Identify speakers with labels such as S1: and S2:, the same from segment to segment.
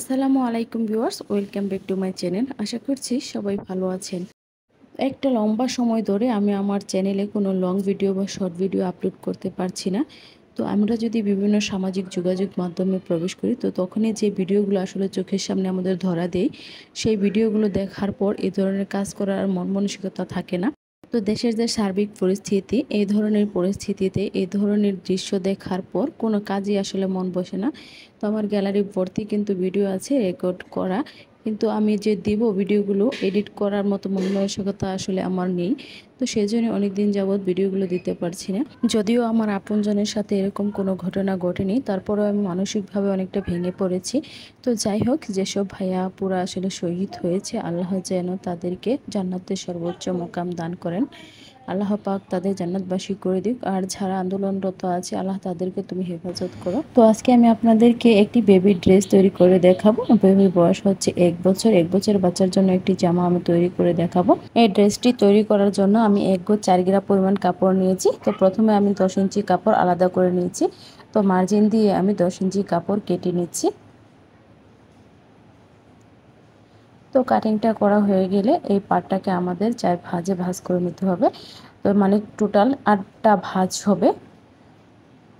S1: আসসালামু আলাইকুম viewers, welcome back to my channel. আশা করছি সবাই ভালো আছেন। একটা লম্বা সময় ধরে আমি আমার চ্যানেলে কোনো লং ভিডিও বা শর্ট ভিডিও আপলোড করতে পারছি না। তো আমরা যদি বিভিন্ন সামাজিক যোগাযোগ মাধ্যমে প্রবেশ করি, তো তখনই যে ভিডিওগুলো আসলে চোখের সামনে আমাদের ধরা দেয়, সেই ভিডিওগুলো দেখার পর এই ধরনের কাজ করার আর মন মানসিকতা থাকে না। তো দেশের যে সার্বিক পরিস্থিতি, এই ধরনের পরিস্থিতিতে এই ধরনের দৃশ্য দেখার পর কোনো কাজই আসলে মন বসে না। তো আমার গ্যালারি ভর্তি কিন্তু ভিডিও আছে রেকর্ড করা, কিন্তু আমি যে দিব ভিডিওগুলো এডিট করার মতো মন মানসিকতা আসলে আমার নেই। তো সেই জন্য অনেকদিন যাবৎ ভিডিওগুলো দিতে পারছি না। যদিও আমার আপনজনের সাথে এরকম কোনো ঘটনা ঘটেনি, তারপরেও আমি মানসিকভাবে অনেকটা ভেঙে পড়েছি। তো যাই হোক, যেসব ভাইয়া আপুরা আসলে শহীদ হয়েছে, আল্লাহ যেন তাদেরকে জান্নাতের সর্বোচ্চ মোকাম দান করেন। আল্লাহ পাক তাদের জান্নাতবাসী করে দিক। আর যারা আন্দোলনরত আছে, আল্লাহ তাদেরকে তুমি হেফাজত করো। তো আজকে আমি আপনাদেরকে একটি বেবি ড্রেস তৈরি করে দেখাবো। বেবির বয়স হচ্ছে 1 বছর। 1 বছর বাচ্চার জন্য একটি জামা আমি তৈরি করে দেখাবো। এই ড্রেসটি তৈরি করার জন্য আমি 1 গজ 4 গ্রাম পরিমাণ কাপড় নিয়েছি। তো প্রথমে আমি 10 ইঞ্চি কাপড় আলাদা করে নিয়েছি। তো মার্জিন দিয়ে আমি 10 ইঞ্চি কাপড় কেটে নিচ্ছি। তো কাটিংটা করা হয়ে গেলে এই পার্টটাকে আমাদের 4 ভাঁজে ভাঁজ করে নিতে হবে। তো মানে টোটাল 8টা ভাঁজ হবে।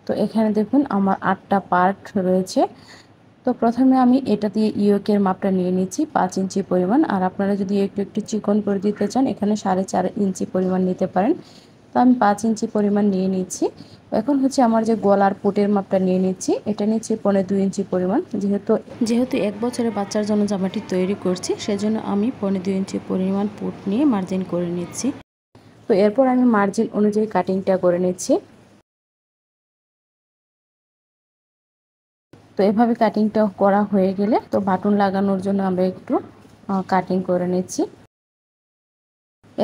S1: তো এখানে দেখুন আমার 8টা পার্ট রয়েছে। তো প্রথমে আমি এটা দিয়ে ইয়োকের মাপটা নিয়ে নিচ্ছি 5 ইঞ্চি পরিমাণ। আর আপনারা যদি একটু একটু চিকন করে দিতে চান, এখানে 4.5 ইঞ্চি পরিমাণ নিতে পারেন। তো আমি 5 ইঞ্চি পরিমাণ নিয়ে নিচ্ছি। এখন হচ্ছে আমার যে গলার পুটের মাপটা নিয়ে নিচ্ছি, এটা নিচ্ছি 2.25 ইঞ্চি পরিমাণ। যেহেতু 1 বছরের বাচ্চার জন্য জামাটি তৈরি করছি, সেজন্য আমি 2.25 ইঞ্চি পরিমাণ পুট নিয়ে মার্জিন করে নিচ্ছি। তো এরপর আমি মার্জিন অনুযায়ী কাটিংটা করে নিচ্ছি। তো এভাবে কাটিংটা করা হয়ে গেলে, তো বাটন লাগানোর জন্য আমরা একটু কাটিং করে নিচ্ছি।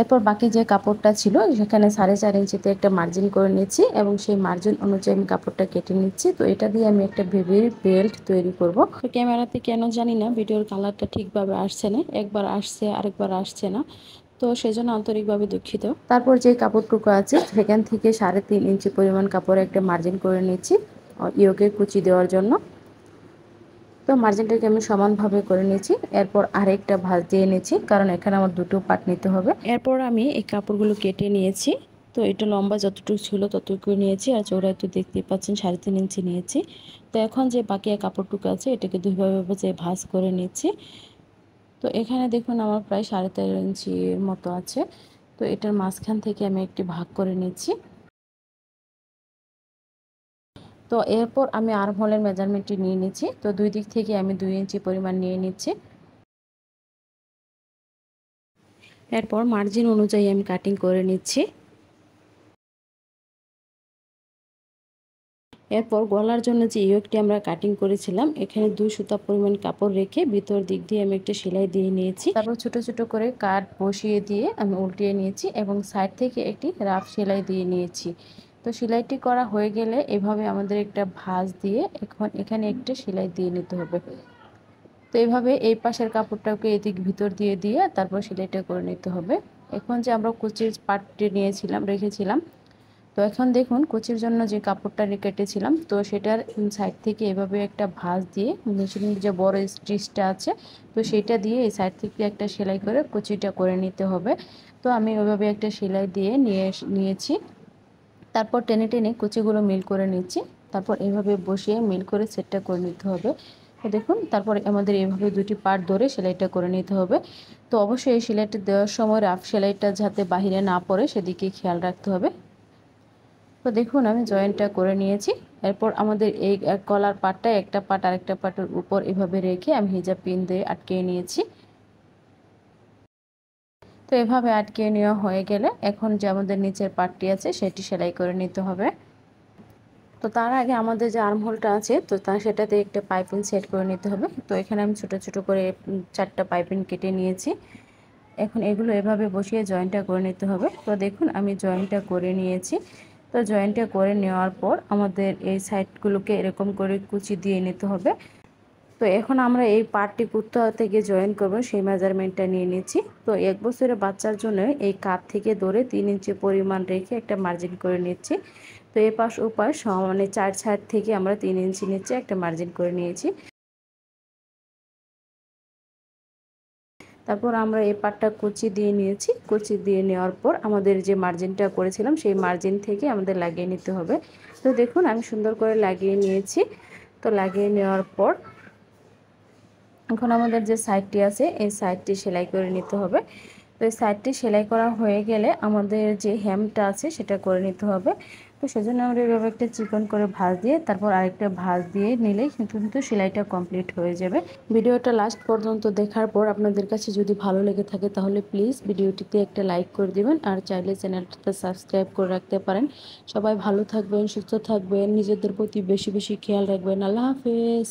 S1: এরপর বাকি যে কাপড়টা ছিল সেখানে 4.5 ইঞ্চিতে একটা মার্জিন করে নিচ্ছি এবং সেই মার্জিন অনুযায়ী আমি কাপড়টা কেটে নিচ্ছি। তো এটা দিয়ে আমি একটা বেবির বেল্ট তৈরি করব। তো ক্যামেরাতে কেন জানি না ভিডিওর কালারটা ঠিকভাবে আসছে না, একবার আসছে আরেকবার আসছে না। তো সেজন্য আন্তরিকভাবে দুঃখিত। তারপর যে কাপড়টুকু আছে সেখান থেকে 3.5 ইঞ্চি পরিমাণ কাপড়ে একটা মার্জিন করে নিচ্ছি ইয়োকে কুচি দেওয়ার জন্য। তো মার্জিনটাকে আমি সমানভাবে করে নিয়েছি। এরপর আরেকটা ভাঁজ দিয়ে নিয়েছি, কারণ এখানে আমার দুটো পার্ট নিতে হবে। এরপর আমি এই কাপড়গুলো কেটে নিয়েছি। তো এটা লম্বা যতটুকু ছিল ততটুকু নিয়েছি, আর চৌড়ায় তো দেখতেই পাচ্ছেন 3.5 ইঞ্চি নিয়েছি। তো এখন যে বাকি কাপড়টুকু আছে এটাকে দুইভাবে ভাঁজ করে নিচ্ছি। তো এখানে দেখুন আমার প্রায় 13.5 ইঞ্চির মতো আছে। তো এটার মাঝখান থেকে আমি একটি ভাগ করে নিচ্ছি। তো এরপর আমি আর্মহোলের মেজারমেন্টটি নিয়ে নিচ্ছি। তো দুই দিক থেকে আমি 2 ইঞ্চি পরিমাণ নিয়ে নিচ্ছি। এরপর মার্জিন অনুযায়ী আমি কাটিং করে নিচ্ছি। এরপর গলার জন্য যে ইয়োকটি আমরা কাটিং করেছিলাম, এখানে 2 সুতা পরিমাণ কাপড় রেখে ভিতর দিক দিয়ে আমি একটা সেলাই দিয়ে নিয়েছি। তারপর ছোট ছোট করে কাট বসিয়ে দিয়ে আমি উল্টিয়ে নিয়েছি এবং সাইড থেকে একটি রাফ সেলাই দিয়ে নিয়েছি। তো সেলাইটি করা হয়ে গেলে এভাবে আমাদের একটা ভাঁজ দিয়ে এখন এখানে একটা সেলাই দিয়ে নিতে হবে। তো এইভাবে এই পাশের কাপড়টাকে এদিক ভিতর দিয়ে দিয়ে তারপর সেলাইটা করে নিতে হবে। এখন যে আমরা কুচির পাটটি রেখেছিলাম, তো এখন দেখুন কুচির জন্য যে কাপড়টা কেটেছিলাম, তো সেটার সাইড থেকে এভাবে একটা ভাঁজ দিয়ে মেশিনের যে বড় স্টিচটা আছে, তো সেটা দিয়ে এই সাইড থেকে একটা সেলাই করে কুচিটা করে নিতে হবে। তো আমি ওইভাবে একটা সেলাই দিয়ে নিয়েছি। তারপর টেনে টেনে কুচিগুলো মিল করে নিচ্ছি। তারপর এইভাবে বসিয়ে মিল করে সেটটা করে নিতে হবে। তো দেখুন, তারপরে আমাদের এইভাবে দুটি পার্ট ধরে সেলাইটা করে নিতে হবে। তো অবশ্যই এই সেলাইটা দেওয়ার সময় রাফ সেলাইটা যাতে বাহিরে না পড়ে সেদিকে খেয়াল রাখতে হবে। তো দেখুন আমি জয়েন্টটা করে নিয়েছি। এরপর আমাদের এই গলার পাটটা একটা পাট আরেকটা পাটের উপর এভাবে রেখে আমি হিজাব পিন দিয়ে আটকে নিয়েছি। তো এভাবে আটকে নেওয়া হয়ে গেলে এখন যে আমাদের নিচের পাটটি আছে সেটি সেলাই করে নিতে হবে। তো তার আগে আমাদের যে আর্মহোলটা আছে, তো সেটাতে একটা পাইপিং সেট করে নিতে হবে। তো এখানে আমি ছোট ছোট করে 4টা পাইপিং কেটে নিয়েছি। এখন এগুলো এভাবে বসিয়ে জয়েন্টটা করে নিতে হবে। তো দেখুন আমি জয়েন্টটা করে নিয়েছি। তো জয়েন্টটা করে নেওয়ার পর আমাদের এই সাইডগুলোকে এরকম করে কুচি দিয়ে নিতে হবে। তো এখন আমরা এই পার্টটি কোথা থেকে জয়েন করব সেই মেজারমেন্টটা নিয়ে নিচ্ছি। তো 1 বছরের বাচ্চার জন্য এই কাঁধ থেকে ধরে 3 ইঞ্চি পরিমাণ রেখে একটা মার্জিন করে নিচ্ছি। তো এই পাশ ওপাশ সমানে 4 সাইড থেকে আমরা 3 ইঞ্চি নিচে একটা মার্জিন করে নিয়েছি। তারপর আমরা এই পাটটা কুচি দিয়ে নিয়েছি। কুচি দিয়ে নেওয়ার পর আমাদের যে মার্জিনটা করেছিলাম সেই মার্জিন থেকে আমাদের লাগিয়ে নিতে হবে। তো দেখুন আমি সুন্দর করে লাগিয়ে নিয়েছি। তো লাগিয়ে নেওয়ার পর এখন আমাদের যে সাইডটি আছে এই সাইডটি সেলাই করে নিতে হবে। তো এই সাইডটি সেলাই করা হয়ে গেলে আমাদের যে হেমটা আছে সেটা করে নিতে হবে। তো সেজন্য আমরা এভাবে একটা চিকন করে ভাঁজ দিয়ে তারপর আরেকটা ভাঁজ দিয়ে নিলেই কিন্তু সেলাইটা কমপ্লিট হয়ে যাবে। ভিডিওটা লাস্ট পর্যন্ত দেখার পর আপনাদের কাছে যদি ভালো লেগে থাকে তাহলে প্লিজ ভিডিওটিতে একটা লাইক করে দিবেন, আর চাইলে চ্যানেলটাতে সাবস্ক্রাইব করে রাখতে পারেন। সবাই ভালো থাকবেন, সুস্থ থাকবেন, নিজেদের প্রতি বেশি বেশি খেয়াল রাখবেন। আল্লাহ হাফেজ।